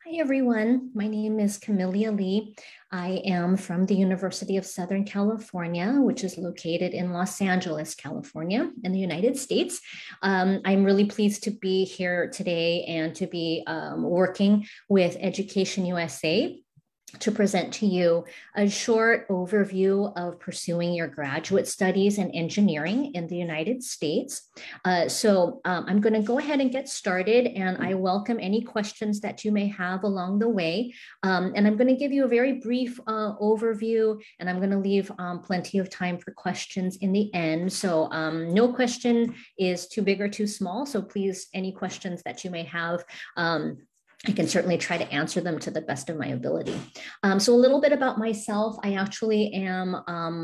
Hi, everyone. My name is Camelia Lee. I am from the University of Southern California, which is located in Los Angeles, California, in the United States. I'm really pleased to be here today and to be working with Education USA to present to you a short overview of pursuing your graduate studies in engineering in the United States. I'm going to go ahead and get started, and I welcome any questions that you may have along the way. And I'm going to give you a very brief overview, and I'm going to leave plenty of time for questions in the end. So no question is too big or too small. So please, any questions that you may have, I can certainly try to answer them to the best of my ability. So a little bit about myself. I actually am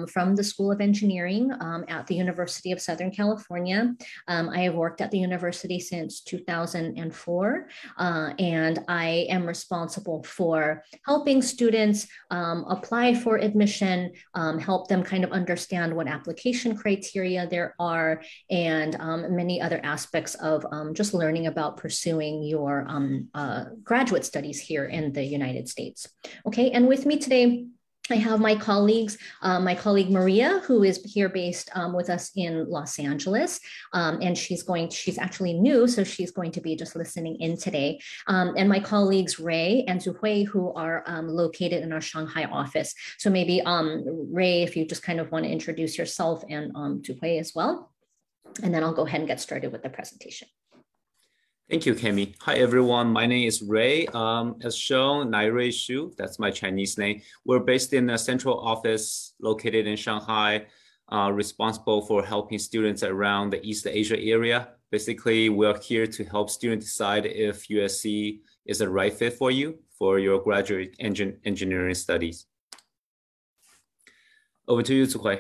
from the School of Engineering at the University of Southern California. I have worked at the university since 2004, and I am responsible for helping students apply for admission, help them kind of understand what application criteria there are, and many other aspects of just learning about pursuing your graduate studies here in the United States. Okay, and with me today, I have my colleagues, my colleague Maria, who is here based with us in Los Angeles, and she's actually new, so she's going to be just listening in today. And my colleagues Ray and Zuhui, who are located in our Shanghai office. So maybe Ray, if you just kind of want to introduce yourself, and Zuhui as well, and then I'll go ahead and get started with the presentation. Thank you, Kemi. Hi, everyone. My name is Ray. As shown, Nai Rui Xu, that's my Chinese name. We're based in a central office located in Shanghai, responsible for helping students around the East Asia area. Basically, we're here to help students decide if USC is a right fit for you for your graduate engineering studies. Over to you, Zuhui.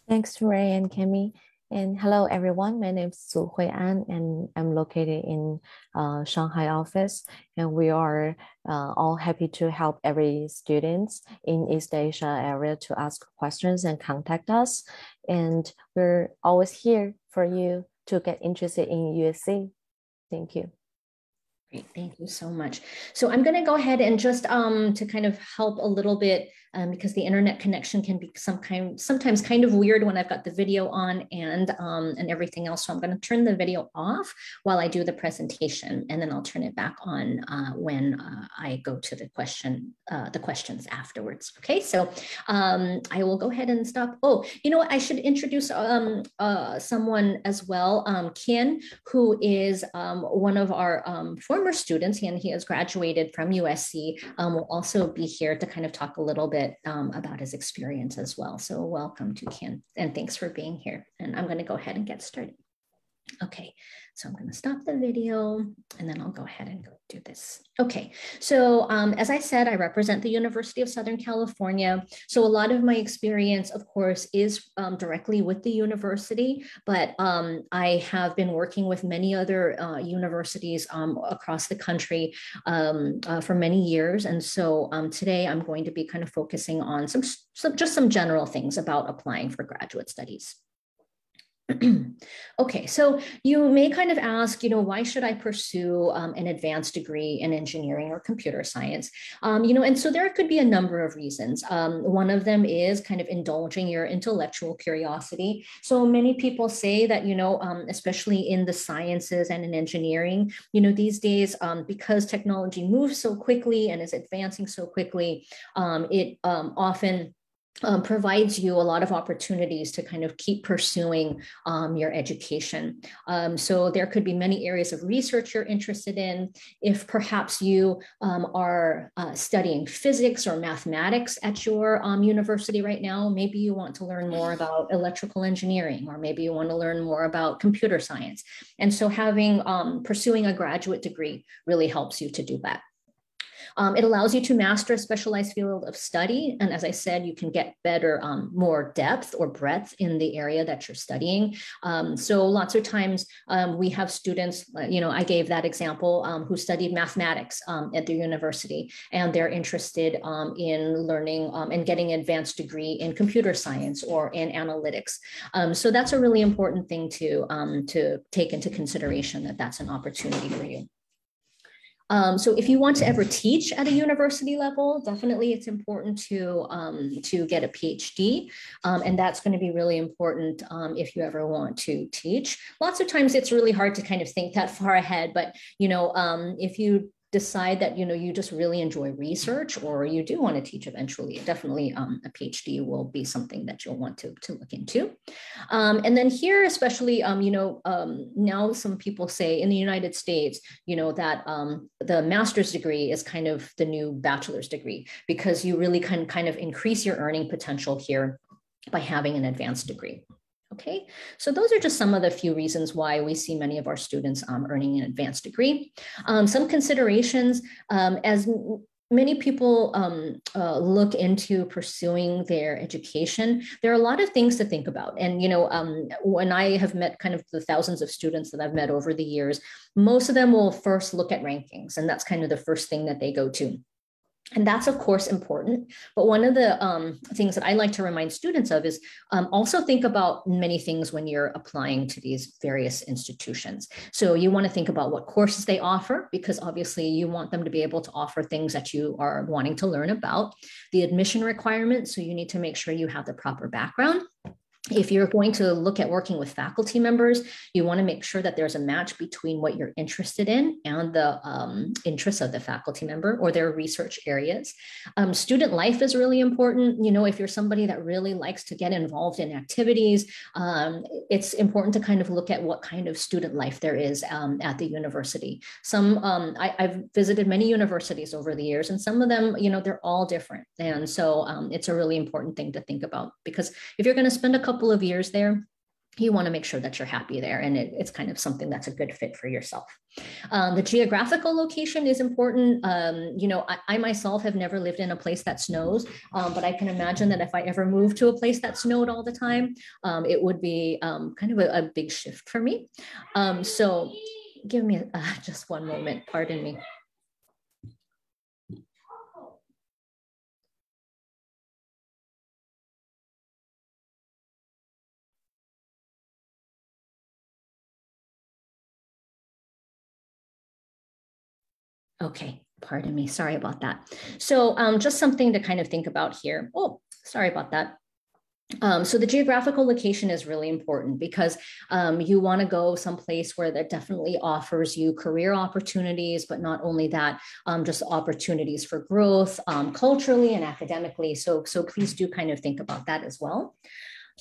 Thanks, Ray and Kemi. And hello, everyone. My name is Su Hui An, and I'm located in Shanghai office. And we are all happy to help every students in East Asia area to ask questions and contact us. And we're always here for you to get interested in USC. Thank you. Great, thank you so much. So I'm going to go ahead and just to kind of help a little bit, because the internet connection can be sometimes kind of weird when I've got the video on and everything else. So I'm going to turn the video off while I do the presentation, and then I'll turn it back on when I go to the questions afterwards. Okay, so I will go ahead and stop. Oh, you know what? I should introduce someone as well, Kin, who is one of our former students, and he has graduated from USC, will also be here to kind of talk a little bit about his experience as well. So welcome to Ken, and thanks for being here. And I'm going to go ahead and get started. Okay, so I'm going to stop the video, and then I'll go ahead and go do this. Okay, so as I said, I represent the University of Southern California. So a lot of my experience, of course, is directly with the university, but I have been working with many other universities across the country for many years. And so today I'm going to be kind of focusing on just some general things about applying for graduate studies. Okay, so you may kind of ask, why should I pursue an advanced degree in engineering or computer science? And so there could be a number of reasons. One of them is kind of indulging your intellectual curiosity. So many people say that, especially in the sciences and in engineering, these days, because technology moves so quickly and is advancing so quickly, it often provides you a lot of opportunities to kind of keep pursuing your education. So there could be many areas of research you're interested in. If perhaps you are studying physics or mathematics at your university right now, maybe you want to learn more about electrical engineering, or maybe you want to learn more about computer science. And so pursuing a graduate degree really helps you to do that. It allows you to master a specialized field of study. And as I said, you can get better, more depth or breadth in the area that you're studying. So lots of times we have students, I gave that example, who studied mathematics at the university, and they're interested in learning and getting an advanced degree in computer science or in analytics. So that's a really important thing to take into consideration, that that's an opportunity for you. So if you want to ever teach at a university level, definitely it's important to get a PhD. And that's going to be really important if you ever want to teach. Lots of times it's really hard to kind of think that far ahead, but if you decide that you just really enjoy research, or you do want to teach eventually, definitely a PhD will be something that you'll want to look into. And then here, especially, now some people say in the United States, that the master's degree is kind of the new bachelor's degree, because you really can kind of increase your earning potential here by having an advanced degree. Okay, so those are just some of the few reasons why we see many of our students earning an advanced degree. Some considerations, as many people look into pursuing their education, there are a lot of things to think about. And, when I have met kind of the thousands of students that I've met over the years, most of them will first look at rankings, and that's kind of the first thing that they go to. And that's, of course, important. But one of the things that I like to remind students of is also think about many things when you're applying to these various institutions. So you want to think about what courses they offer, because obviously you want them to be able to offer things that you are wanting to learn about. The admission requirements, so you need to make sure you have the proper background. If you're going to look at working with faculty members, you want to make sure that there's a match between what you're interested in and the interests of the faculty member or their research areas. Student life is really important. If you're somebody that really likes to get involved in activities, it's important to kind of look at what kind of student life there is at the university. I've visited many universities over the years, and some of them, they're all different. And so it's a really important thing to think about, because if you're going to spend a couple of years there, you want to make sure that you're happy there, and it's kind of something that's a good fit for yourself. The geographical location is important. I myself have never lived in a place that snows, but I can imagine that if I ever moved to a place that snowed all the time, it would be kind of a big shift for me. So give me just one moment, pardon me. Okay, pardon me, sorry about that. So just something to kind of think about here. Oh, sorry about that. So the geographical location is really important, because you want to go someplace where that definitely offers you career opportunities, but not only that, just opportunities for growth culturally and academically. So please do kind of think about that as well.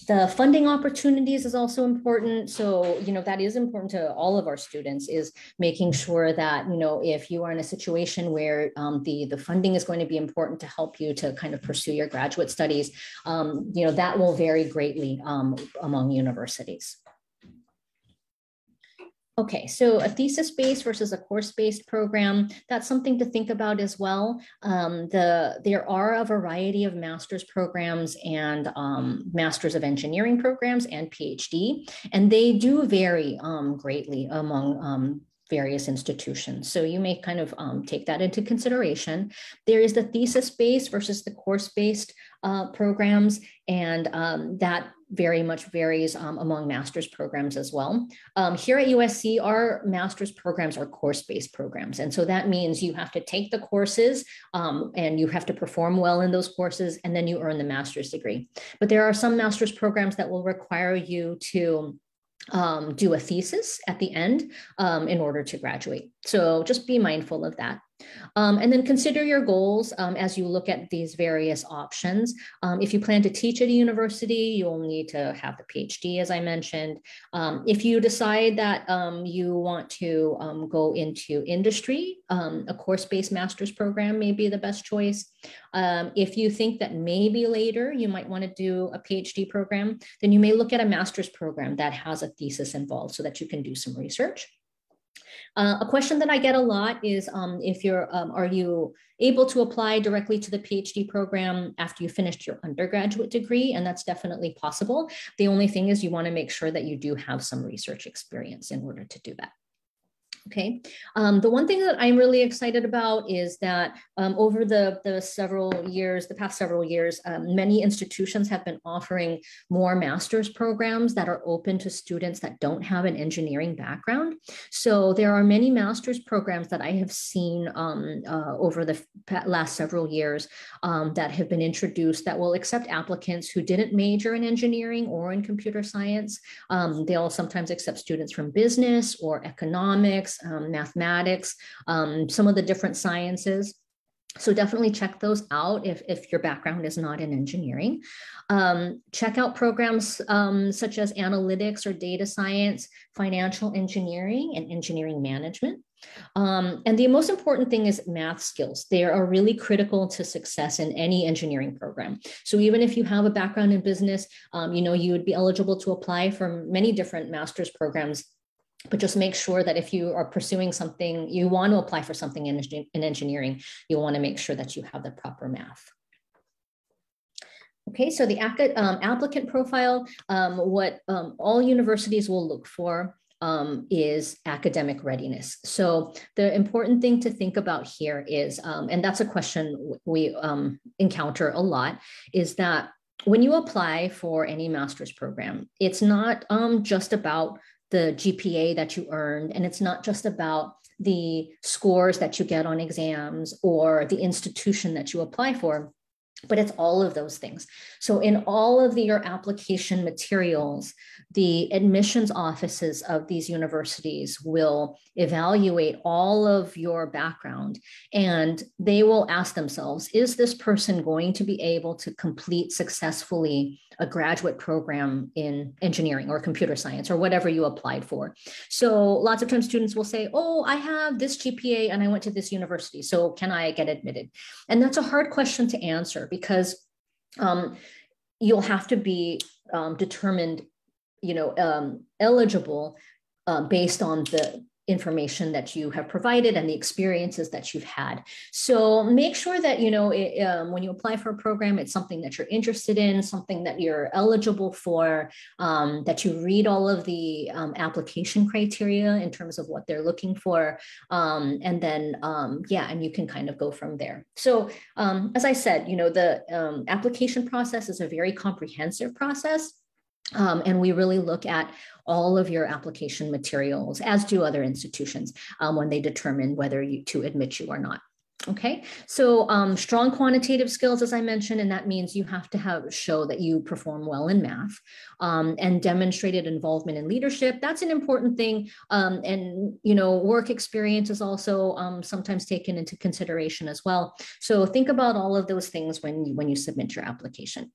The funding opportunities is also important. So, that is important to all of our students, is making sure that, if you are in a situation where the funding is going to be important to help you to kind of pursue your graduate studies, that will vary greatly among universities. Okay, so a thesis-based versus a course-based program, that's something to think about as well. There are a variety of master's programs and Masters of Engineering programs and PhD, and they do vary greatly among various institutions. So you may kind of take that into consideration. There is the thesis-based versus the course-based programs, and that very much varies among master's programs as well. Here at USC, our master's programs are course-based programs. And so that means you have to take the courses and you have to perform well in those courses, and then you earn the master's degree. But there are some master's programs that will require you to do a thesis at the end in order to graduate. So just be mindful of that. And then consider your goals as you look at these various options. If you plan to teach at a university, you'll need to have the PhD, as I mentioned. If you decide that you want to go into industry, a course-based master's program may be the best choice. If you think that maybe later you might want to do a PhD program, then you may look at a master's program that has a thesis involved so that you can do some research. A question that I get a lot is are you able to apply directly to the PhD program after you finished your undergraduate degree? And that's definitely possible. The only thing is you want to make sure that you do have some research experience in order to do that. Okay. The one thing that I'm really excited about is that over the past several years, many institutions have been offering more master's programs that are open to students that don't have an engineering background. So there are many master's programs that I have seen over the last several years that have been introduced that will accept applicants who didn't major in engineering or in computer science. They'll sometimes accept students from business or economics, mathematics, some of the different sciences. So definitely check those out if your background is not in engineering. Check out programs such as analytics or data science, financial engineering, and engineering management. And the most important thing is math skills. They are really critical to success in any engineering program. So even if you have a background in business, you would be eligible to apply for many different master's programs. But just make sure that if you are pursuing something, you want to apply for something in engineering, you want to make sure that you have the proper math. Okay, so the applicant profile, what all universities will look for is academic readiness. So the important thing to think about here is, and that's a question we encounter a lot, is that when you apply for any master's program, it's not just about the GPA that you earned, and it's not just about the scores that you get on exams or the institution that you apply for, but it's all of those things. So in all of your application materials, the admissions offices of these universities will evaluate all of your background, and they will ask themselves, is this person going to be able to complete successfully a graduate program in engineering or computer science or whatever you applied for? So lots of times students will say, oh, I have this GPA and I went to this university, so can I get admitted? And that's a hard question to answer, because you'll have to be determined, eligible based on the information that you have provided and the experiences that you've had. So make sure that, when you apply for a program, it's something that you're interested in, something that you're eligible for, that you read all of the application criteria in terms of what they're looking for. And then, and you can kind of go from there. So as I said, the application process is a very comprehensive process. And we really look at all of your application materials, as do other institutions, when they determine whether to admit you or not. Okay, so strong quantitative skills, as I mentioned, and that means you have to show that you perform well in math, and demonstrated involvement in leadership. That's an important thing. And work experience is also sometimes taken into consideration as well. So think about all of those things when you submit your application.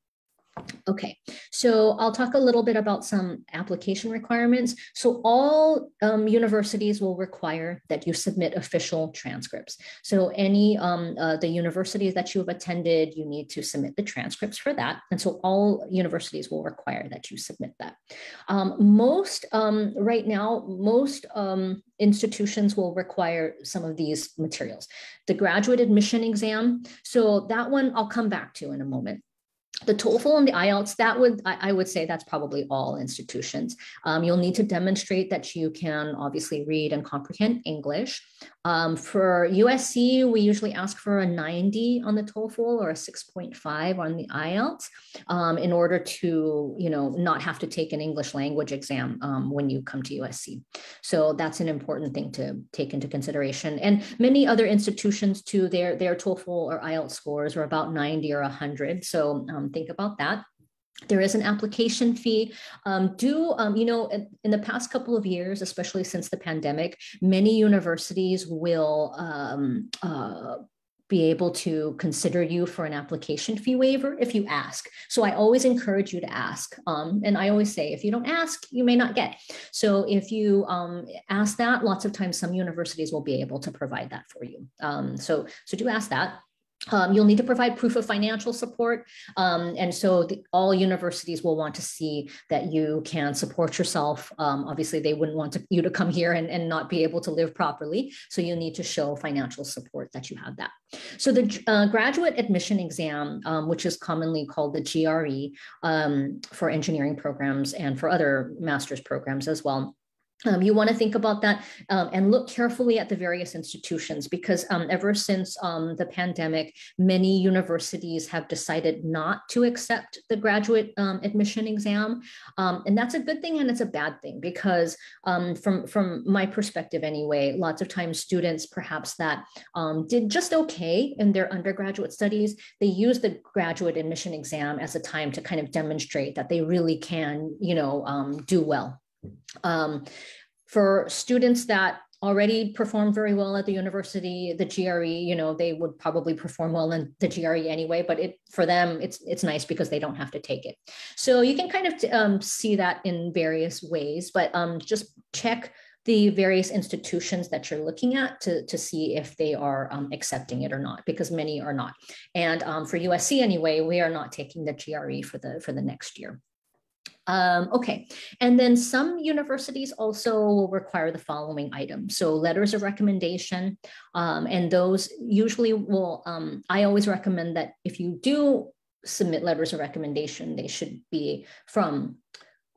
Okay, so I'll talk a little bit about some application requirements. So all universities will require that you submit official transcripts. So any the universities that you have attended, you need to submit the transcripts for that. And so all universities will require that you submit that. Right now, most institutions will require some of these materials. The graduate admission exam, so that one I'll come back to in a moment. The TOEFL and the IELTS, I would say that's probably all institutions. You'll need to demonstrate that you can obviously read and comprehend English. For USC, we usually ask for a 90 on the TOEFL or a 6.5 on the IELTS in order to, not have to take an English language exam when you come to USC. So that's an important thing to take into consideration. And many other institutions too, their TOEFL or IELTS scores are about 90 or 100. So think about that. There is an application fee. In the past couple of years, especially since the pandemic, many universities will be able to consider you for an application fee waiver if you ask. So I always encourage you to ask. And I always say, if you don't ask, you may not get. So if you ask that, lots of times some universities will be able to provide that for you. So do ask that. You'll need to provide proof of financial support. And so all universities will want to see that you can support yourself. Obviously, they wouldn't want you to come here and not be able to live properly. So you need to show financial support that you have that. So the graduate admission exam, which is commonly called the GRE for engineering programs and for other master's programs as well, You want to think about that and look carefully at the various institutions, because ever since the pandemic, many universities have decided not to accept the graduate admission exam. And that's a good thing and it's a bad thing, because from my perspective anyway, lots of times students perhaps that did just okay in their undergraduate studies, they use the graduate admission exam as a time to kind of demonstrate that they really can, do well. For students that already perform very well at the university, the GRE, they would probably perform well in the GRE anyway, but for them, it's nice because they don't have to take it. So you can kind of see that in various ways, but just check the various institutions that you're looking at to see if they are accepting it or not, because many are not. And for USC anyway, we are not taking the GRE for the next year. Okay, and then some universities also will require the following items. So letters of recommendation, and those usually will, I always recommend that if you do submit letters of recommendation, they should be from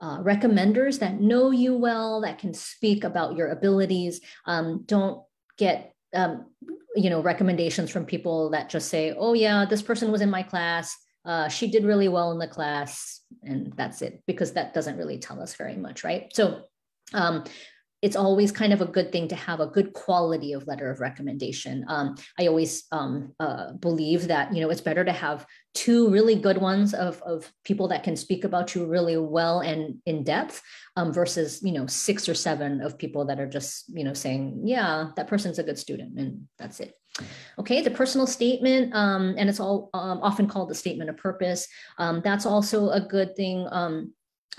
recommenders that know you well, that can speak about your abilities. Don't get recommendations from people that just say, oh yeah, this person was in my class, she did really well in the class, and that's it, because that doesn't really tell us very much, right? So it's always kind of a good thing to have a good quality of letter of recommendation. I always believe that, it's better to have 2 really good ones of people that can speak about you really well and in depth versus, 6 or 7 of people that are just, saying, yeah, that person's a good student and that's it. Okay, the personal statement, and it's all often called the statement of purpose. That's also a good thing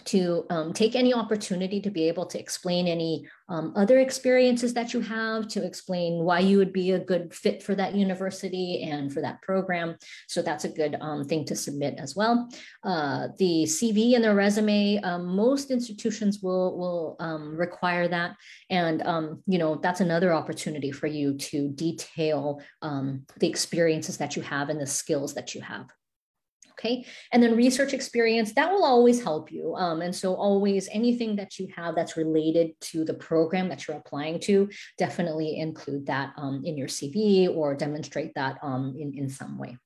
to take any opportunity to be able to explain any other experiences that you have, to explain why you would be a good fit for that university and for that program. So that's a good thing to submit as well. The CV and the resume, most institutions will require that. And, that's another opportunity for you to detail the experiences that you have and the skills that you have. Okay, and then research experience, that will always help you. And so always anything that you have that's related to the program that you're applying to, definitely include that in your CV or demonstrate that in some way.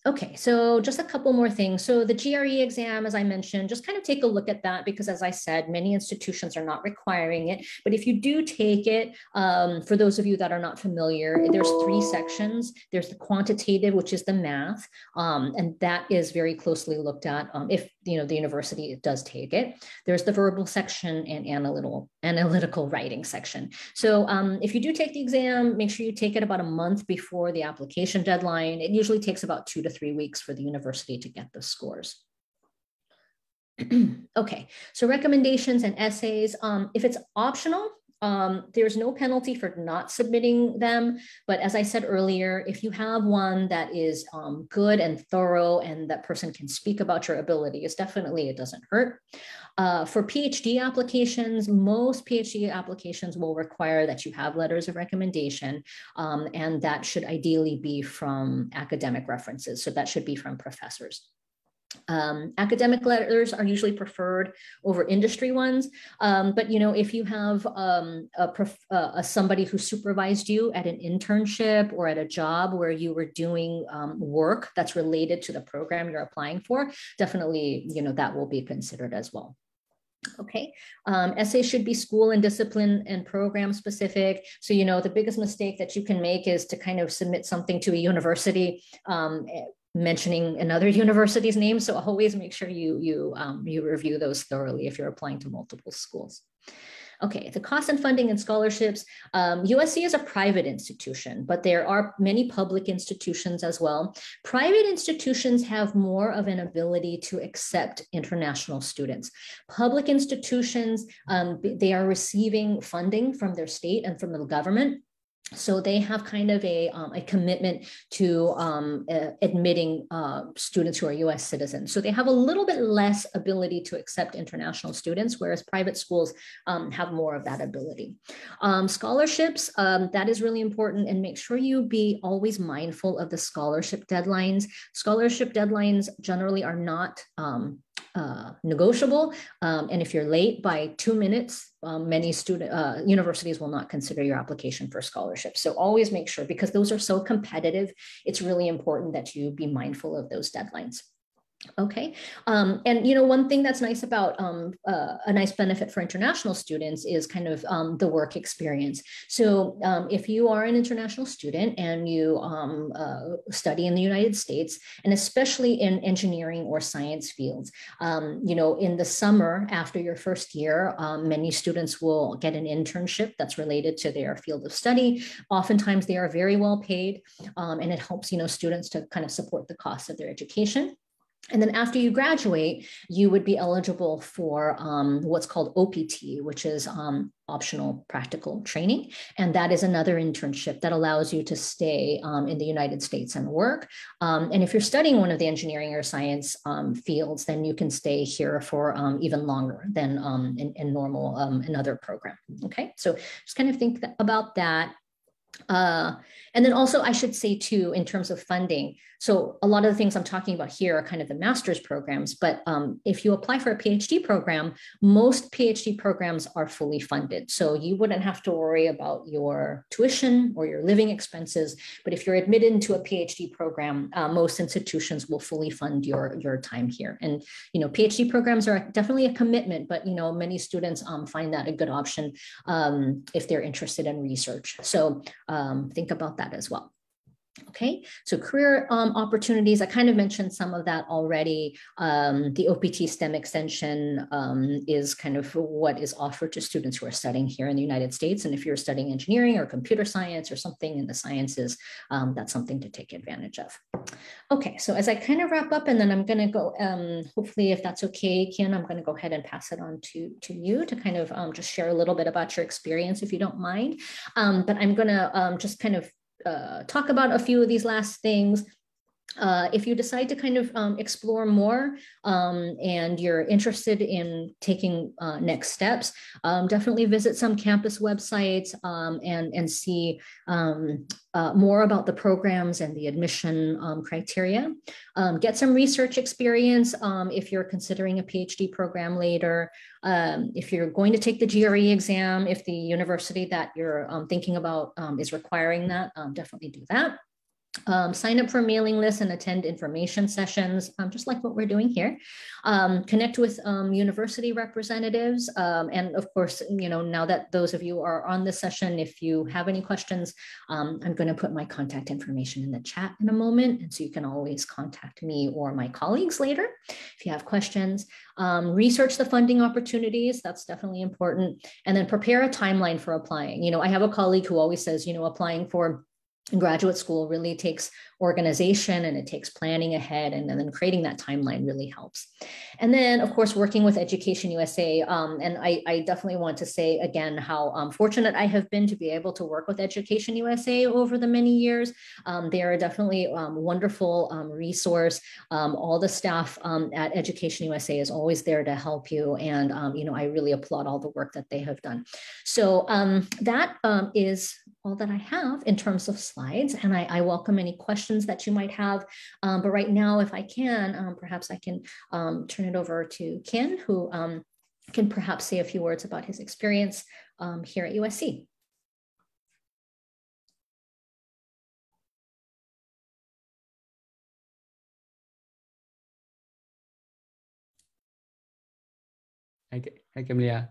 Okay, so just a couple more things. So the GRE exam, as I mentioned, just kind of take a look at that, because as I said, many institutions are not requiring it. But if you do take it, for those of you that are not familiar, there's 3 sections. There's the quantitative, which is the math, and that is very closely looked at if the university does take it. There's the verbal section and analytical writing section. So if you do take the exam, make sure you take it about a month before the application deadline. It usually takes about 2 to 3 weeks for the university to get the scores. Okay, so recommendations and essays. If it's optional, there's no penalty for not submitting them. But as I said earlier, if you have one that is good and thorough and that person can speak about your abilities, definitely it doesn't hurt. For PhD applications, most PhD applications will require that you have letters of recommendation, and that should ideally be from academic references. So that should be from professors. Academic letters are usually preferred over industry ones, but if you have somebody who supervised you at an internship or at a job where you were doing work that's related to the program you're applying for, definitely that will be considered as well. Okay, essays should be school and discipline and program specific. So, the biggest mistake that you can make is to kind of submit something to a university mentioning another university's name. So always make sure you review those thoroughly if you're applying to multiple schools. Okay, the cost and funding and scholarships. USC is a private institution, but there are many public institutions as well. Private institutions have more of an ability to accept international students. Public institutions, they are receiving funding from their state and from the government. So they have kind of a commitment to admitting students who are US citizens. So they have a little bit less ability to accept international students, whereas private schools have more of that ability. Scholarships, that is really important, and make sure you be always mindful of the scholarship deadlines. Scholarship deadlines generally are not negotiable. And if you're late by 2 minutes, many universities will not consider your application for scholarship. So always make sure, because those are so competitive, it's really important that you be mindful of those deadlines. Okay. And, one thing that's nice about a nice benefit for international students is kind of the work experience. So if you are an international student and you study in the United States, and especially in engineering or science fields, in the summer after your first year, many students will get an internship that's related to their field of study. Oftentimes they are very well paid, and it helps, students to kind of support the cost of their education. And then after you graduate, you would be eligible for what's called OPT, which is optional practical training. And that is another internship that allows you to stay in the United States and work. And if you're studying one of the engineering or science fields, then you can stay here for even longer than in normal another program. Okay, so just kind of think about that. And then also I should say too, in terms of funding, so a lot of the things I'm talking about here are kind of the master's programs, but if you apply for a PhD program, most PhD programs are fully funded. So you wouldn't have to worry about your tuition or your living expenses. But if you're admitted into a PhD program, most institutions will fully fund your time here. And, PhD programs are definitely a commitment, but, many students find that a good option if they're interested in research. So think about that as well. Okay, so career opportunities, I kind of mentioned some of that already. The OPT STEM extension is kind of what is offered to students who are studying here in the United States. And if you're studying engineering or computer science or something in the sciences, that's something to take advantage of. Okay, so as I kind of wrap up, and then I'm going to go, hopefully if that's okay, Kian, I'm going to go ahead and pass it on to you to kind of just share a little bit about your experience, if you don't mind. But I'm going to just kind of talk about a few of these last things. If you decide to kind of explore more and you're interested in taking next steps, definitely visit some campus websites and see more about the programs and the admission criteria. Get some research experience if you're considering a PhD program later. If you're going to take the GRE exam, if the university that you're thinking about is requiring that, definitely do that. Sign up for mailing lists and attend information sessions, just like what we're doing here. Connect with university representatives. And of course, now that those of you are on this session, if you have any questions, I'm going to put my contact information in the chat in a moment. And so you can always contact me or my colleagues later if you have questions. Research the funding opportunities. That's definitely important. And then prepare a timeline for applying. I have a colleague who always says, applying for graduate school really takes organization and it takes planning ahead, and then creating that timeline really helps. And then of course, working with Education USA. And I definitely want to say again, how fortunate I have been to be able to work with Education USA over the many years. They are definitely a wonderful resource. All the staff at Education USA is always there to help you. And, I really applaud all the work that they have done. So that is all that I have in terms of slides, and I welcome any questions that you might have. But right now, if I can, perhaps I can turn it over to Ken, who can perhaps say a few words about his experience here at USC. Hi, Camelia.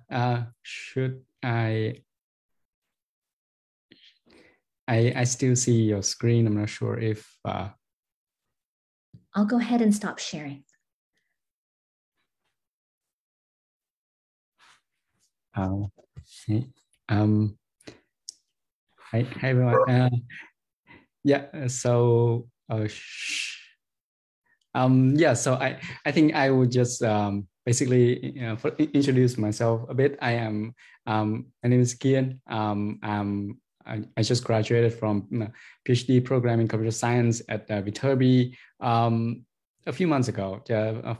Should I still see your screen? I'm not sure if... I'll go ahead and stop sharing. Hi everyone. Yeah, so so I think I would just basically introduce myself a bit. My name is Kian. I just graduated from a PhD program in computer science at Viterbi a few months ago,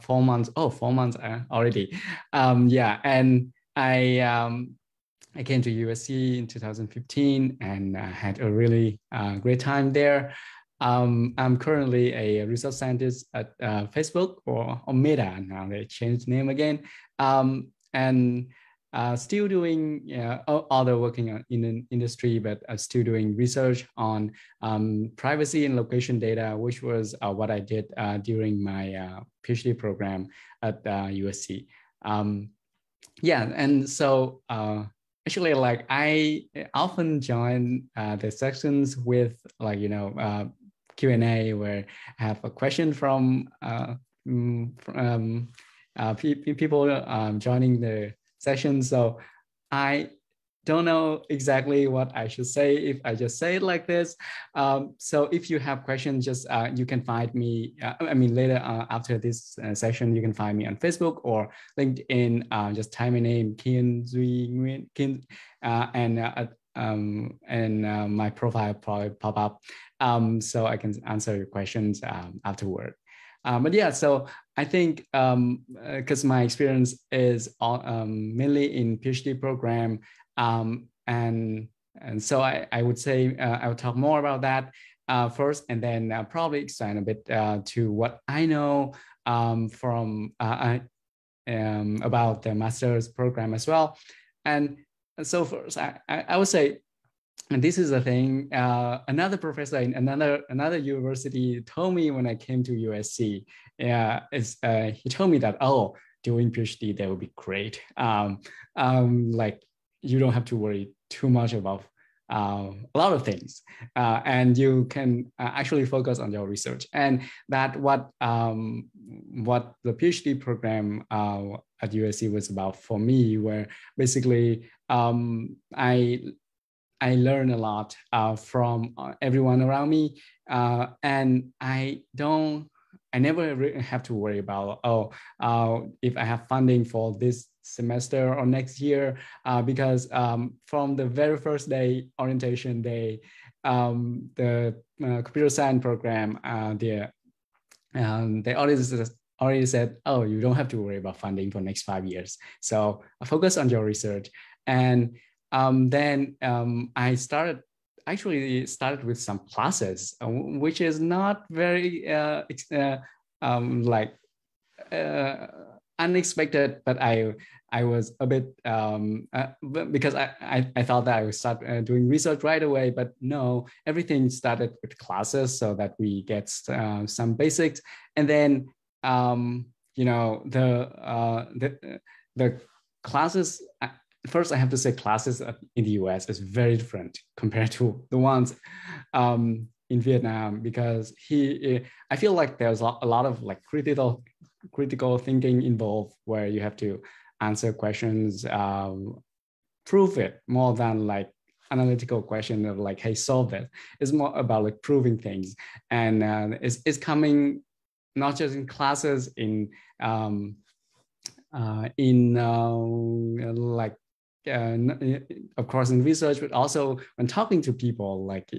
4 months. Oh, 4 months already. Yeah, and I came to USC in 2015 and had a really great time there. I'm currently a research scientist at Facebook or Meta. Now they changed name again. And still doing other working in an industry, but still doing research on privacy and location data, which was what I did during my PhD program at USC. Yeah, and so actually, like I often join the sections with like Q&A where I have a question from people joining the session. So I don't know exactly what I should say if I just say it like this. So if you have questions, just you can find me. Later after this session, you can find me on Facebook or LinkedIn. Just type my name, Kian Duy Nguyen, Kian, and my profile probably pop up. So I can answer your questions afterward. But yeah, so I think because my experience is mainly in PhD program, and so I would say I would talk more about that first, and then probably expand a bit to what I know from about the master's program as well. And so first, I would say, and this is the thing, another professor in another university told me when I came to USC, he told me that, oh, doing PhD, that would be great. Like you don't have to worry too much about a lot of things, and you can actually focus on your research. And that what the PhD program at USC was about for me, where basically I learn a lot from everyone around me, and I never have to worry about, if I have funding for this semester or next year, because from the very first day, orientation day, the computer science program, they already said, oh, you don't have to worry about funding for next 5 years. So focus on your research. And then I started with some classes, which is not very unexpected, but I was a bit because I thought that I would start doing research right away, but no, everything started with classes so that we get some basics, and then the classes. First, I have to say classes in the US is very different compared to the ones in Vietnam, because I feel like there's a lot of like critical thinking involved, where you have to answer questions, prove it, more than like analytical question of like, hey, solve it. It's more about like proving things, and it's coming not just in classes, of course in research, but also when talking to people, like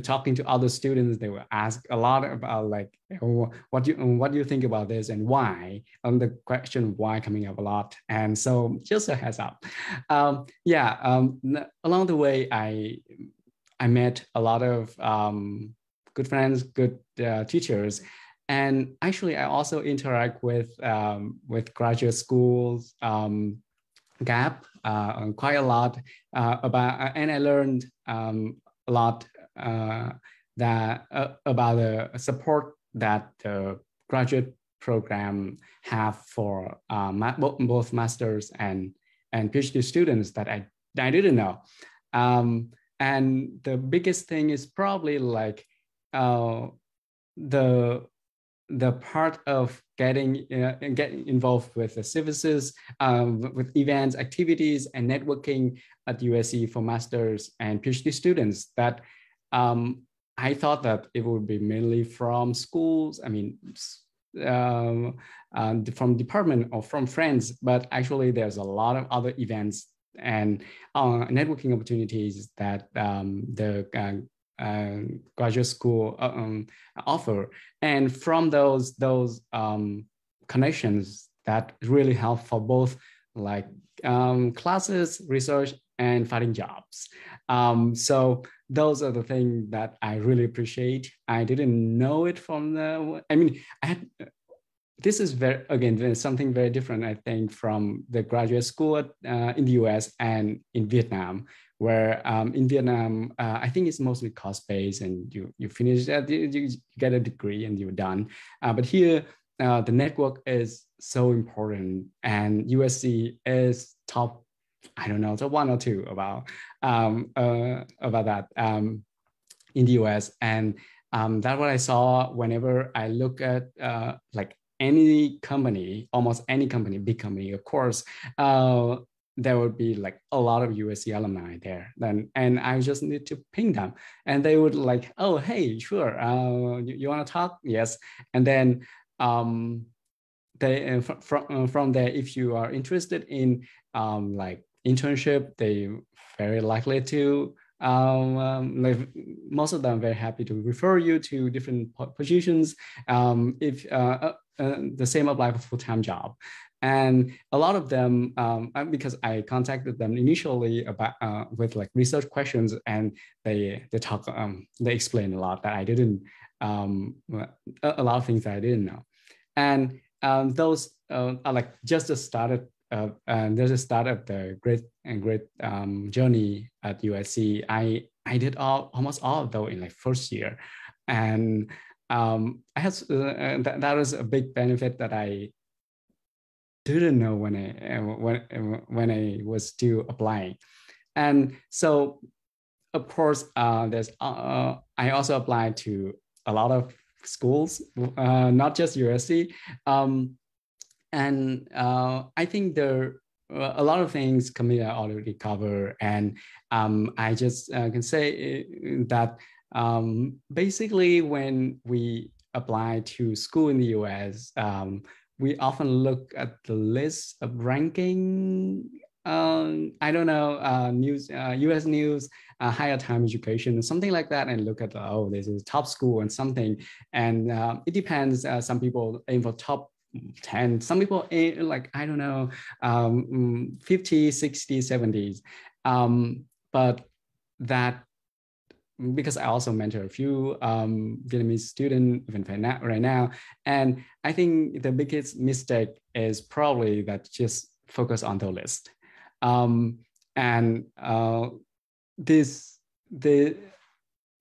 talking to other students, they will ask a lot about like, what do you think about this and why, the question why coming up a lot. And so just a heads up. Along the way, I met a lot of good friends, good teachers. And actually, I also interact with graduate schools, GAP, quite a lot about, and I learned a lot about the support that the graduate program have for both masters and PhD students that I didn't know. And the biggest thing is probably like the part of getting involved with the services, with events, activities, and networking at USC for masters and PhD students, that I thought that it would be mainly from schools, from department or from friends, but actually there's a lot of other events and networking opportunities that the graduate school offer, and from those connections that really help for both like classes, research, and finding jobs. So those are the things that I really appreciate. I didn't know it from the, I mean, this is very, again, something very different, I think, from the graduate school in the US and in Vietnam, where in Vietnam, I think it's mostly cost-based, and you finish that, you get a degree and you're done. But here, the network is so important, and USC is top, I don't know, top 1 or 2 about that in the US. And that's what I saw whenever I look at like any company, almost any company, big company, of course, there would be like a lot of USC alumni there. And I just need to ping them, and they would like, oh, hey, sure, you want to talk? Yes. And then they from there, if you are interested in like internship, they very likely to like most of them very happy to refer you to different positions. If the same apply for full-time job. And a lot of them, because I contacted them initially about with like research questions, and they talk, they explain a lot that I didn't, a lot of things that I didn't know. And those are like just the start of, there's a start of the great journey at USC. I did almost all of those in like first year, and I had that was a big benefit that I didn't know when I was still applying. And so, of course, there's I also applied to a lot of schools, not just USC. And I think there are a lot of things Camilla already covered, and I just can say that basically when we apply to school in the US, we often look at the list of ranking. I don't know, news, US news, higher time education, something like that, and look at, oh, this is top school and something. And it depends. Some people aim for top 10, some people aim like, I don't know, 50, 60, 70s. But that, because I also mentor a few Vietnamese students even right now. And I think the biggest mistake is probably that just focus on the list. And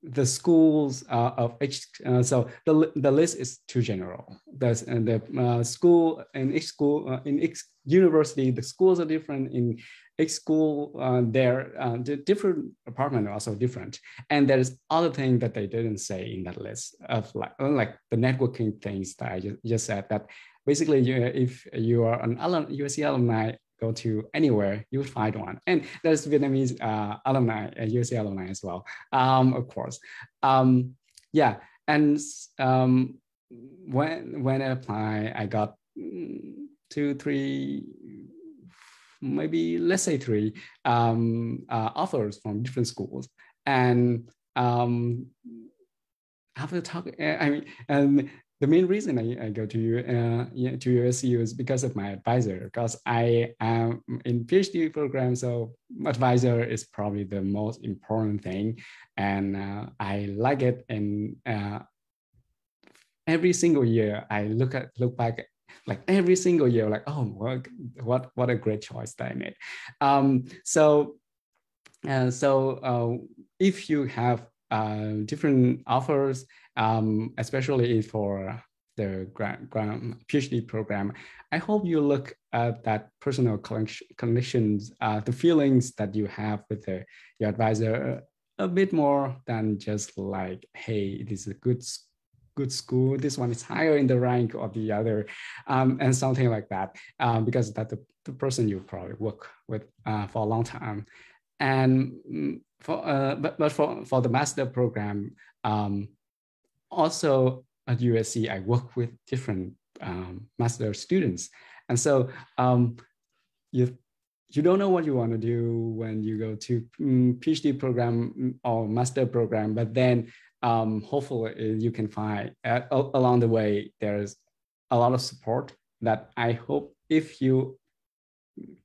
the schools of each, so the list is too general. The school in each school, in each university, the schools are different. In each school, the different department are also different. And there's other things that they didn't say in that list of like the networking things that I just said, that basically if you are an USC alumni, go to anywhere, you would find one. And there's Vietnamese alumni, USC alumni as well, of course. Yeah, and when I apply, I got 2, 3, maybe let's say 3 offers from different schools. And after talking, I mean, the main reason I go to USU is because of my advisor, because I am in PhD program, so advisor is probably the most important thing, and I like it. And every single year I look back, like every single year, like, oh, what a great choice that I made. So if you have different offers, especially for the PhD program, I hope you look at that personal connections, the feelings that you have with your advisor a bit more than just like, hey, this is a good school, this one is higher in the rank of the other, and something like that, because that's the person you probably work with for a long time. And but for the master program, also at USC, I work with different master students. And so you don't know what you want to do when you go to PhD program or master program, but then hopefully you can find along the way, there's a lot of support that I hope if you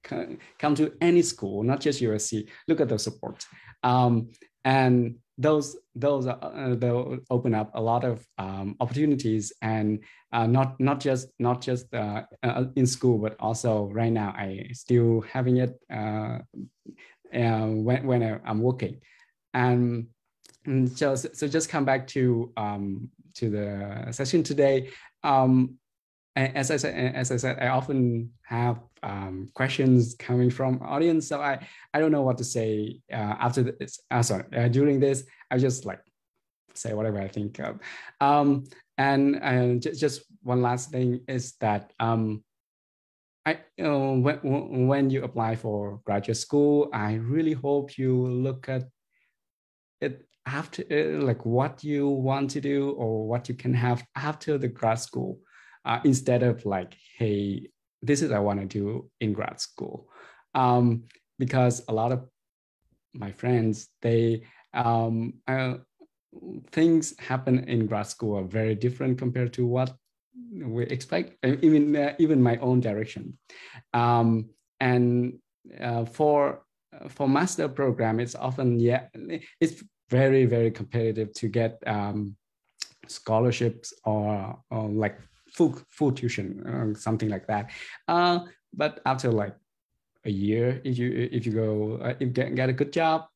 come to any school, not just USC, look at the support. And those they'll open up a lot of opportunities, and not just in school, but also right now I still having it when I'm working. And so just come back to the session today. As I said, I often have questions coming from audience, so I don't know what to say after this. During this, I just like say whatever I think of. And just one last thing is that when you apply for graduate school, I really hope you look at it after, like what you want to do or what you can have after the grad school. Instead of like, hey, this is what I want to do in grad school. Because a lot of my friends, things happen in grad school are very different compared to what we expect, even my own direction. And for master program, it's often, it's very, very competitive to get scholarships or like full tuition, something like that. But after like a year, if you go, if you get a good job,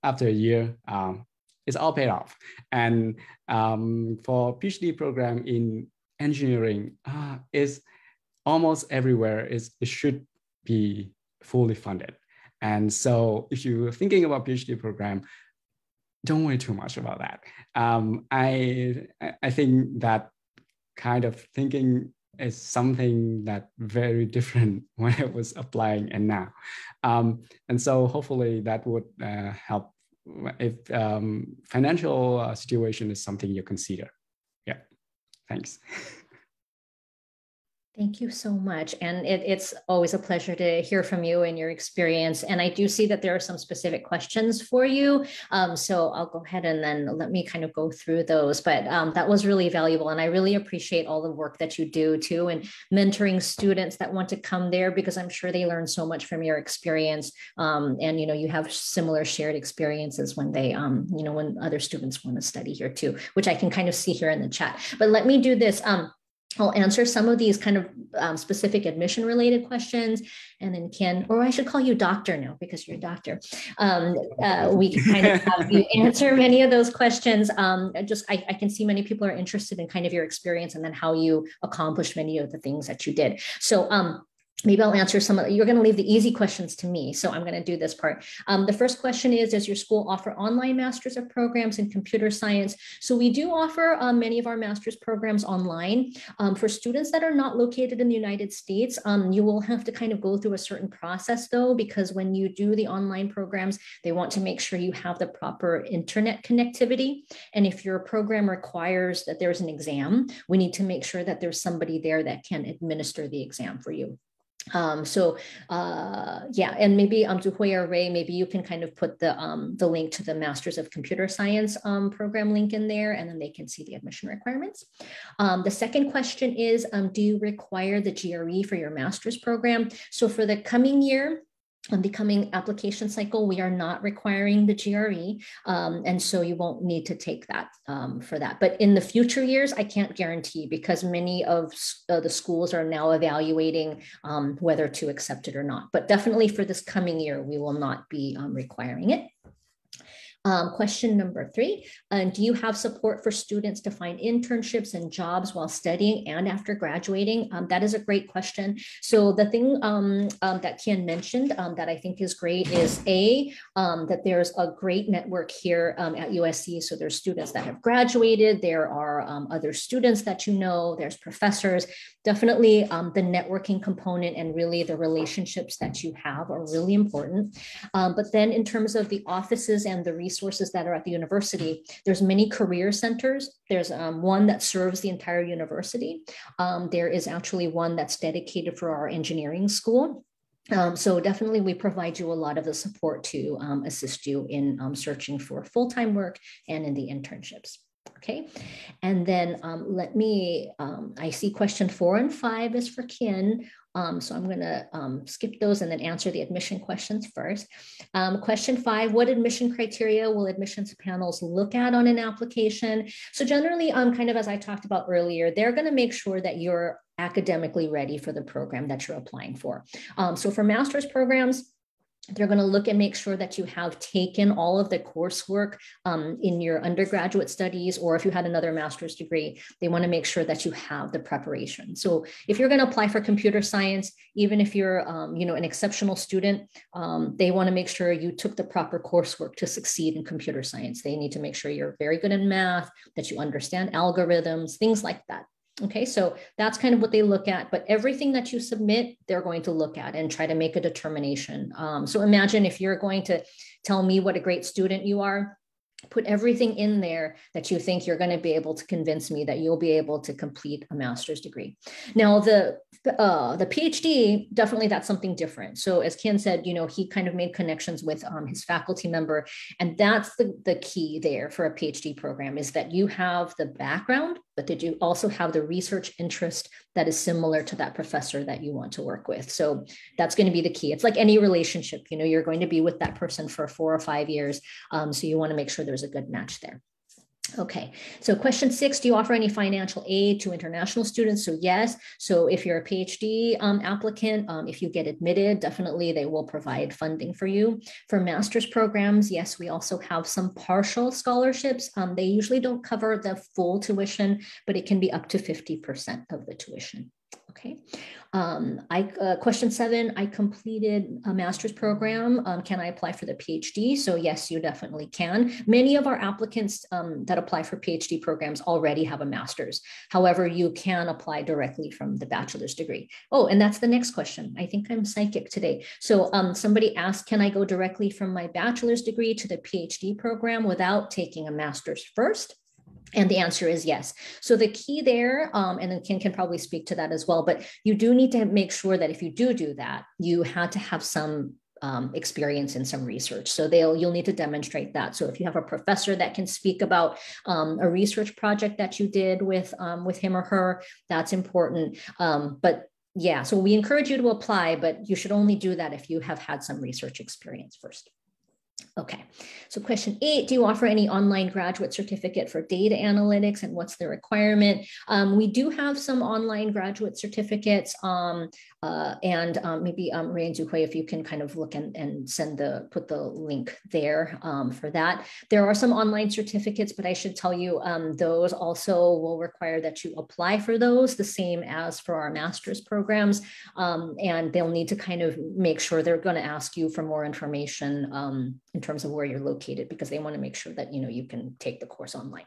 after a year, it's all paid off. And for PhD program in engineering, is almost everywhere it should be fully funded. And so if you're thinking about PhD program, don't worry too much about that. I think that kind of thinking is something that very different when I was applying and now. And so hopefully that would help if financial situation is something you consider. Yeah, thanks. Thank you so much. And it's always a pleasure to hear from you and your experience. And I do see that there are some specific questions for you. So I'll go ahead and then let me kind of go through those. But that was really valuable. And I really appreciate all the work that you do too, and mentoring students that want to come there, because I'm sure they learn so much from your experience. And, you have similar shared experiences when they, when other students want to study here too, which I can kind of see here in the chat. But let me do this. I'll answer some of these kind of specific admission related questions, and then Ken, or I should call you doctor now because you're a doctor. We can kind of have you answer many of those questions. I can see many people are interested in kind of your experience and then how you accomplished many of the things that you did. So maybe I'll answer some of, you're going to leave the easy questions to me. So I'm going to do this part. The first question is, does your school offer online masters of programs in computer science? So we do offer many of our master's programs online. For students that are not located in the United States, you will have to kind of go through a certain process though, because when you do the online programs, they want to make sure you have the proper internet connectivity. And if your program requires that there's an exam, we need to make sure that there's somebody there that can administer the exam for you. And maybe Zuhui or Ray, maybe you can kind of put the link to the Masters of Computer Science program link in there, and then they can see the admission requirements. The second question is, do you require the GRE for your master's program? So for the coming year, on the coming application cycle, we are not requiring the GRE, and so you won't need to take that for that. But in the future years, I can't guarantee, because many of the schools are now evaluating whether to accept it or not. But definitely for this coming year, we will not be requiring it. Question number 3, do you have support for students to find internships and jobs while studying and after graduating? That is a great question. So the thing that Kian mentioned that I think is great is that there's a great network here at USC. So there's students that have graduated, there are other students that there's professors. Definitely the networking component and really the relationships that you have are really important. But then in terms of the offices and the resources that are at the university, there's many career centers. There's one that serves the entire university. There is actually one that's dedicated for our engineering school. So definitely we provide you a lot of the support to assist you in searching for full-time work and in the internships. Okay, and then I see question 4 and 5 is for Kin. So I'm going to skip those and then answer the admission questions first. Question 5, what admission criteria will admissions panels look at on an application? So generally, kind of as I talked about earlier, they're going to make sure that you're academically ready for the program that you're applying for. So for master's programs, they're going to look and make sure that you have taken all of the coursework in your undergraduate studies, or if you had another master's degree, they want to make sure that you have the preparation. So if you're going to apply for computer science, even if you're an exceptional student, they want to make sure you took the proper coursework to succeed in computer science. They need to make sure you're very good in math, that you understand algorithms, things like that. Okay, so that's kind of what they look at, but everything that you submit, they're going to look at and try to make a determination. So imagine if you're going to tell me what a great student you are, put everything in there that you think you're going to be able to convince me that you'll be able to complete a master's degree. Now, the PhD, definitely that's something different. So as Ken said, he kind of made connections with his faculty member, and that's the key there for a PhD program, is that you have the background, but that you also have the research interest that is similar to that professor that you want to work with. So that's going to be the key. It's like any relationship, you're going to be with that person for 4 or 5 years. So you want to make sure there's a good match there. Okay, so question 6, do you offer any financial aid to international students? So yes, so if you're a PhD applicant, if you get admitted, definitely they will provide funding for you. For master's programs, yes, we also have some partial scholarships. They usually don't cover the full tuition, but it can be up to 50% of the tuition. Okay. Question 7, I completed a master's program. Can I apply for the PhD? So yes, you definitely can. Many of our applicants that apply for PhD programs already have a master's. However, you can apply directly from the bachelor's degree. Oh, and that's the next question. I think I'm psychic today. So somebody asked, can I go directly from my bachelor's degree to the PhD program without taking a master's first? And the answer is yes. So the key there, and then Ken can probably speak to that as well, but you do need to make sure that if you do that, you had to have some experience in some research. So you'll need to demonstrate that. So if you have a professor that can speak about a research project that you did with him or her, that's important. But yeah, so we encourage you to apply, but you should only do that if you have had some research experience first. Okay, so question 8, do you offer any online graduate certificate for data analytics, and what's the requirement? We do have some online graduate certificates, and maybe Ray and Zuhui, if you can kind of look and put the link there for that. There are some online certificates, but I should tell you those also will require that you apply for those, the same as for our master's programs, and they'll need to kind of make sure they're going to ask you for more information in terms of where you're located, because they want to make sure that you can take the course online.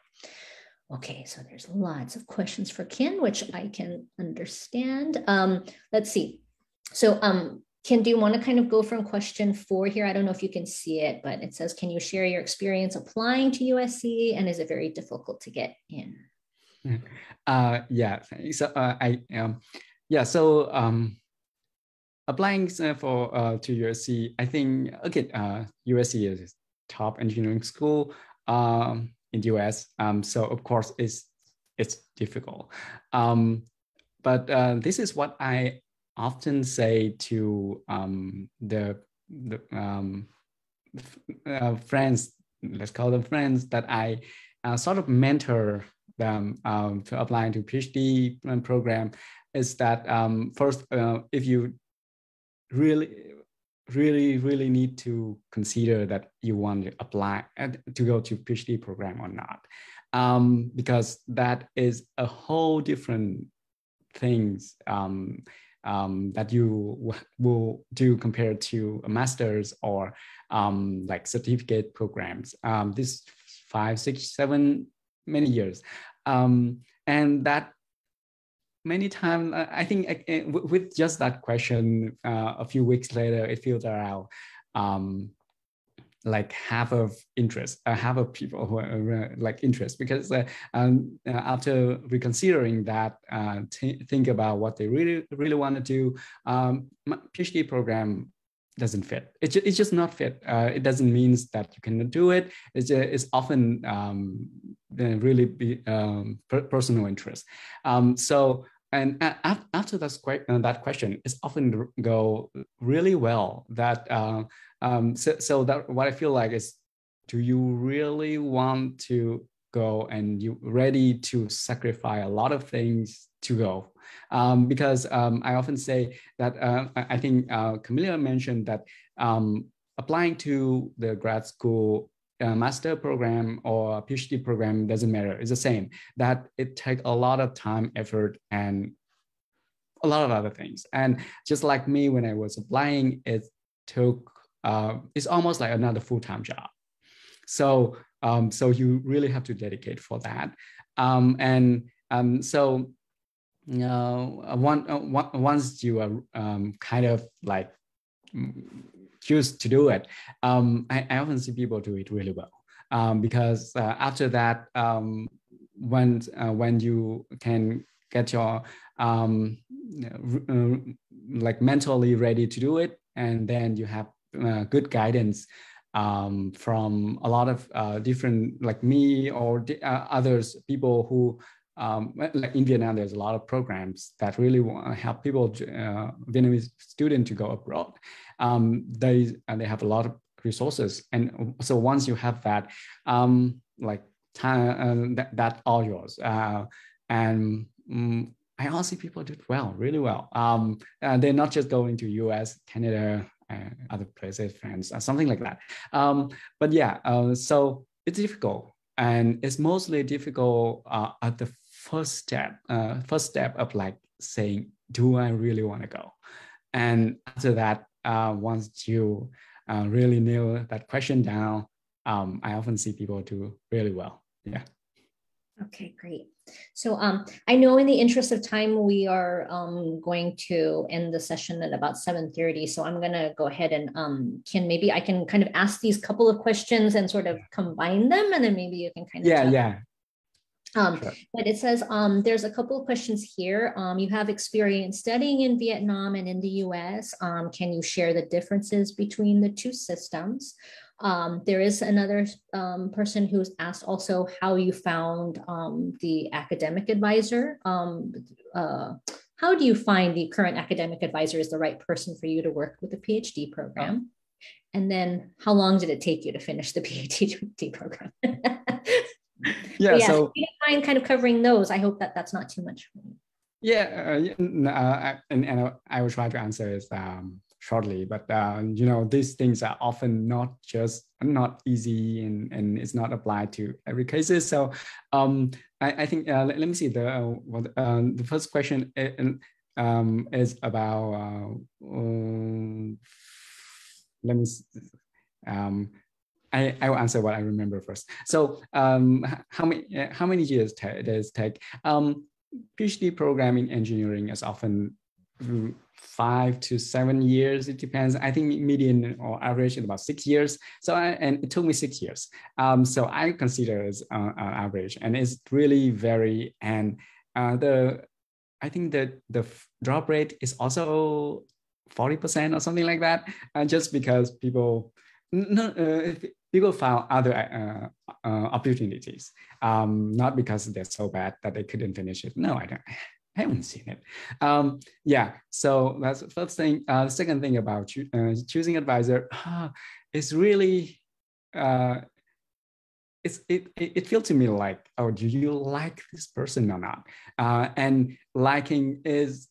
Okay, so there's lots of questions for Ken, which I can understand. Let's see. So Ken, do you want to kind of go from question 4 here? I don't know if you can see it, but it says, can you share your experience applying to USC, and is it very difficult to get in? Yeah, so applying to USC, I think, okay, USC is top engineering school in the US. So of course it's difficult. But this is what I often say to the friends, let's call them friends, that I sort of mentor them to apply to PhD program, is that first, if you really need to consider that you want to apply to go to PhD program or not, because that is a whole different things that you will do compared to a master's or like certificate programs. This 5, 6, 7, many years, and that. Many times, I think with just that question, a few weeks later, it filtered out like half of people who are like interest, because after reconsidering that, think about what they really want to do, PhD program doesn't fit. It's just not fit. It doesn't mean that you cannot do it. It's often really personal interest. So after that question, it's often go really well. That so that what I feel like is, do you really want to go, and you ready to sacrifice a lot of things to go? Because I often say that I think Camilla mentioned that applying to the grad school master program or PhD program doesn't matter. It's the same, that it takes a lot of time, effort, and a lot of other things. And just like me, when I was applying, it took, it's almost like another full-time job. So you really have to dedicate for that. So once you are kind of like choose to do it, I often see people do it really well, because after that, when you can get your like mentally ready to do it, and then you have good guidance from a lot of different, like me or others, people who like in Vietnam, there's a lot of programs that really want to help people, Vietnamese students, to go abroad. They have a lot of resources, and so once you have that, like time, that's all yours. I also see people do it well, really well. They're not just going to US, Canada, other places, France, something like that. But yeah, so it's difficult, and it's mostly difficult at the first step of like saying, do I really want to go? And after that, once you really nail that question down, I often see people do really well. Yeah. Okay, great. So I know in the interest of time, we are going to end the session at about 7:30. So I'm going to go ahead and maybe I can kind of ask these couple of questions and sort of combine them, and then maybe you can kind of Sure. But it says there's a couple of questions here. You have experience studying in Vietnam and in the US. Can you share the differences between the two systems? There is another person who's asked also how you found the academic advisor. How do you find the current academic advisor is the right person for you to work with the PhD program? And then how long did it take you to finish the PhD program? Yeah, so if you don't mind kind of covering those, I hope that that's not too much. And I will try to answer it shortly, but you know, these things are often not easy, and it's not applied to every cases. So I think let me see, the first question is about let me see, I will answer what I remember first. So how many years does it take? PhD program in engineering is often 5 to 7 years. It depends. I think median or average is about 6 years. So and it took me 6 years. So I consider it average, and it's really very. And I think that the drop rate is also 40% or something like that, just because people found other opportunities, not because they're so bad that they couldn't finish it. No, I haven't seen it. Yeah, so that's the first thing. The second thing about choosing advisor, it's really, it feels to me like, oh, do you like this person or not? And liking is,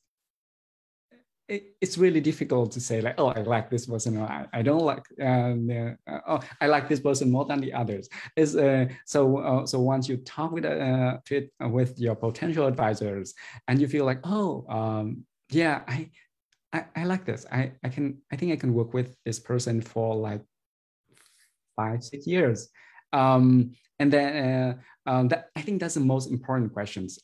it's really difficult to say like, oh, I like this person, or I don't like, I like this person more than the others. So once you talk with your potential advisors, and you feel like, oh, yeah, I like this. I think I can work with this person for like 5-6 years. And then I think that's the most important questions.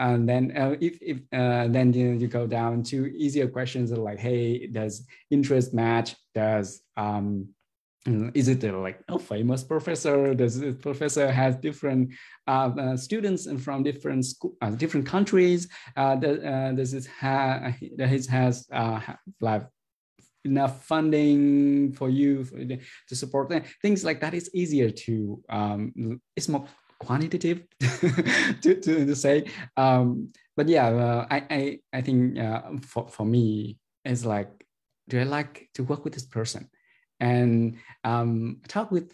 And then if then you go down to easier questions like, hey, does interest match? Does is it like a famous professor? Does the professor has different students from different countries? Does it has like enough funding for you to support them? Things like that is easier to, it's more quantitative to say. But yeah, I think for me, it's like, do I like to work with this person? And talk with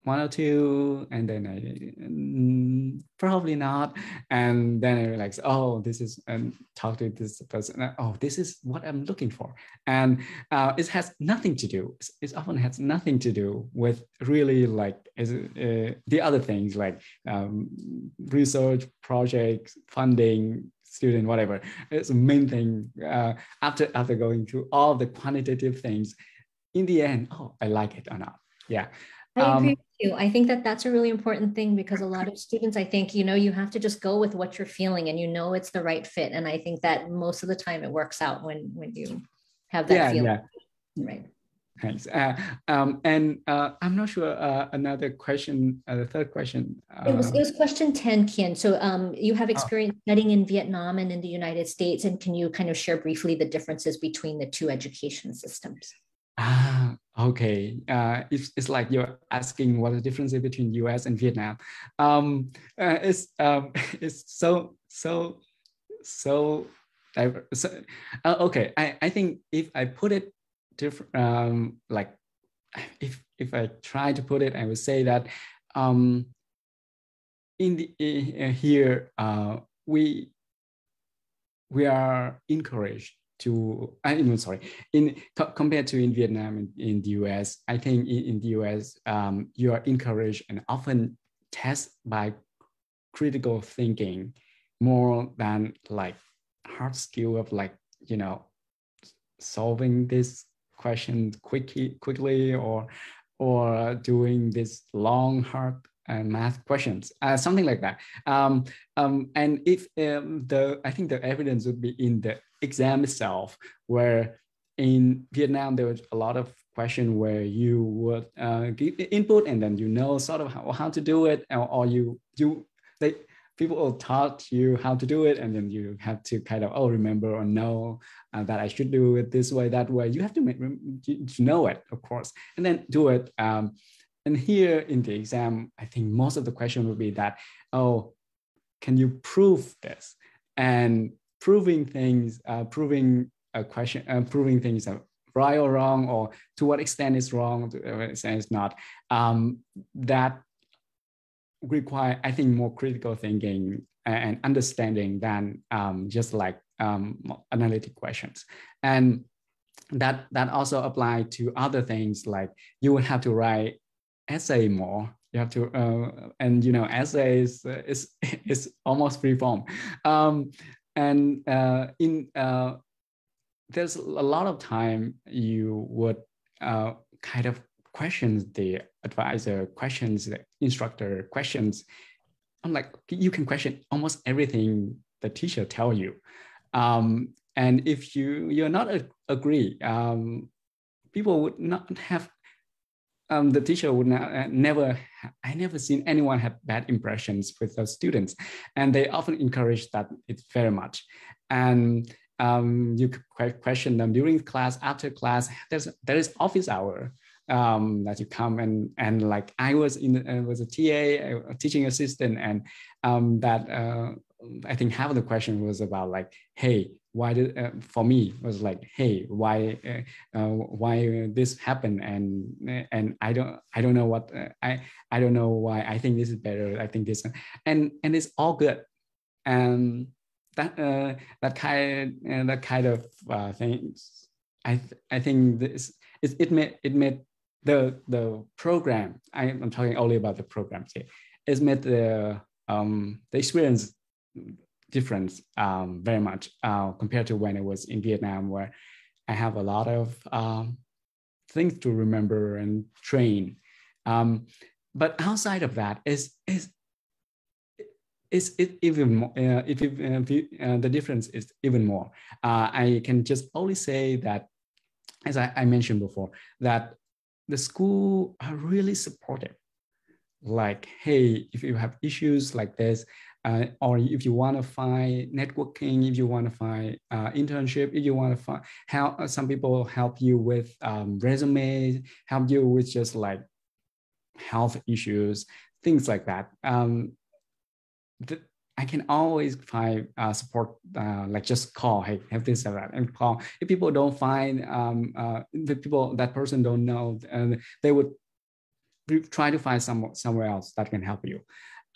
one or two, and then probably not. And then I realize, oh, this is, and talk to this person. Oh, this is what I'm looking for. And it has nothing to do. It often has nothing to do with really like the other things like research, projects, funding, student, whatever. It's the main thing. After going through all the quantitative things, in the end, oh, I like it or not. Yeah. I agree with you. I think that that's a really important thing, because a lot of students, I think, you have to just go with what you're feeling, and it's the right fit. And I think that most of the time it works out when you have that feeling. Yeah. Right. Thanks. And I'm not sure, another question, the third question. It was question 10, Kian. So you have experience studying in Vietnam and in the United States. And can you kind of share briefly the differences between the two education systems? Okay. It's like you're asking what the difference is between US and Vietnam. It's so diverse. So, okay. I think if I put it different, like if I try to put it, I would say that in the here we are encouraged to, compared to in Vietnam and in the US, I think in the US, you are encouraged and often tested by critical thinking more than like hard skill of like, solving this question quickly or doing this long, hard math questions, something like that. And if I think the evidence would be in the exam itself, where in Vietnam there was a lot of question where you would give input and then sort of how to do it, or people will taught you how to do it, and then you have to kind of remember or know that I should do it this way, that way. You have to know it, of course, and then do it. And here in the exam, I think most of the question will be that, can you prove this? And proving things, proving things are right or wrong, or to what extent is wrong, to what extent is not. That require, I think, more critical thinking and understanding than just like analytic questions. And that also apply to other things, like you would have to write essay more. You have to, and essays is almost free form. And there's a lot of time you would kind of questions the advisor, questions the instructor, questions. I'm like, you can question almost everything the teacher tell you. And if you're not agree, people would not have, the teacher would not, I never seen anyone have bad impressions with those students. And they often encourage that it's very much. And you could question them during class, after class. There is office hour that you come and like I was a TA, a teaching assistant, and that I think half of the question was about like, hey, why did for me was like, hey, why this happened, and I don't know what I don't know why I think this is better, I think this, and it's all good. And that kind of things, I think this it made the program, I'm talking only about the programs here, it's made the experience different very much compared to when I was in Vietnam, where I have a lot of things to remember and train. But outside of that, is it even more, the difference is even more. I can just only say that, as I mentioned before, that the school are really supportive. Like, hey, if you have issues like this, or if you want to find networking, if you want to find internship, if you want to find how some people help you with resumes, help you with just like health issues, things like that. I can always find support, like just call, hey, have this or that, and call. If people don't find, that person don't know, and they would try to find somewhere else that can help you.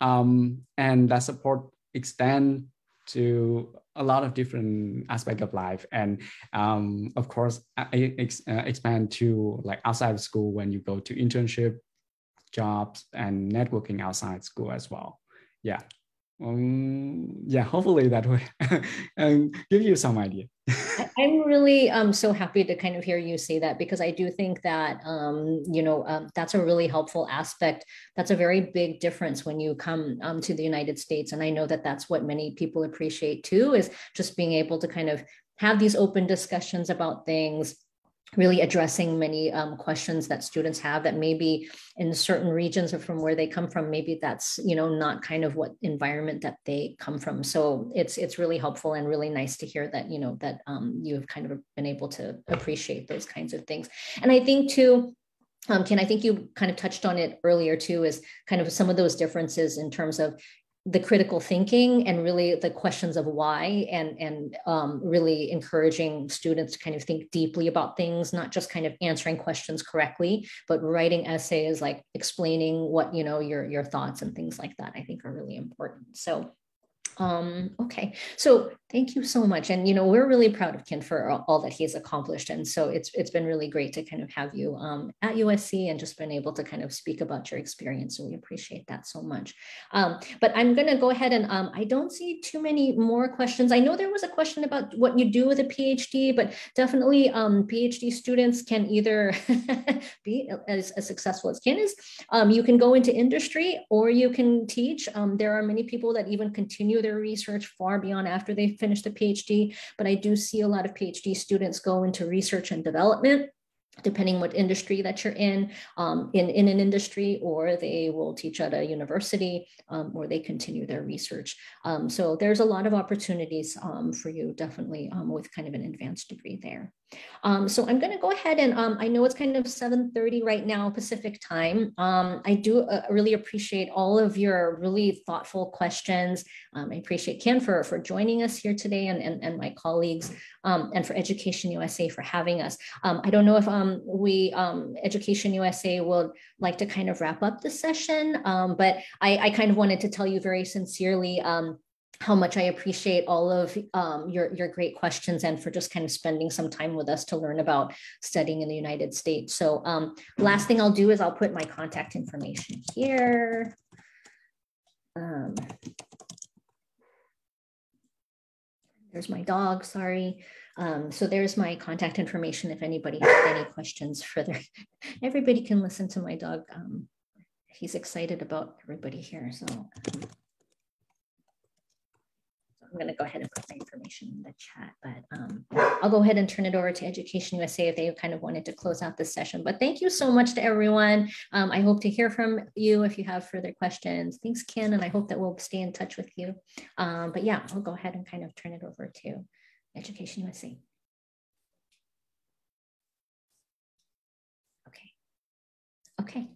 And that support extend to a lot of different aspects of life. And of course, expand to like outside of school when you go to internship, jobs, and networking outside school as well. Yeah. Yeah, hopefully that will give you some idea. I'm really so happy to kind of hear you say that, because I do think that, that's a really helpful aspect. That's a very big difference when you come to the United States. And I know that that's what many people appreciate too, is just being able to kind of have these open discussions about things, really addressing many questions that students have that maybe in certain regions or from where they come from, maybe that's, not kind of what environment that they come from. So it's really helpful and really nice to hear that, that you've kind of been able to appreciate those kinds of things. And I think too, Ken, I think you kind of touched on it earlier too, is kind of some of those differences in terms of the critical thinking and really the questions of why, and really encouraging students to kind of think deeply about things, not just kind of answering questions correctly, but writing essays, like explaining what, your thoughts and things like that, I think are really important. So okay, so thank you so much. And, we're really proud of Ken for all that he's accomplished. And so it's been really great to kind of have you at USC and just been able to kind of speak about your experience. So we appreciate that so much. But I'm going to go ahead and I don't see too many more questions. I know there was a question about what you do with a PhD, but definitely PhD students can either be as successful as Ken is. You can go into industry or you can teach. There are many people that even continue their research far beyond after they finish the PhD, but I do see a lot of PhD students go into research and development, depending what industry that you're in an industry, or they will teach at a university, or they continue their research. So there's a lot of opportunities for you, definitely, with kind of an advanced degree there. So I'm going to go ahead and I know it's kind of 7:30 right now Pacific time. I do really appreciate all of your really thoughtful questions. I appreciate Ken for joining us here today, and my colleagues, and for Education USA for having us. I don't know if Education USA would like to kind of wrap up the session, but I kind of wanted to tell you very sincerely how much I appreciate all of your great questions, and for just kind of spending some time with us to learn about studying in the United States. So last thing I'll do is I'll put my contact information here. There's my dog, sorry. So there's my contact information if anybody has any questions further. Everybody can listen to my dog. He's excited about everybody here. So I'm going to go ahead and put my information in the chat, but I'll go ahead and turn it over to Education USA if they kind of wanted to close out this session. But thank you so much to everyone. I hope to hear from you if you have further questions. Thanks, Ken, and I hope that we'll stay in touch with you. But yeah, I'll go ahead and kind of turn it over to Education USA. Okay.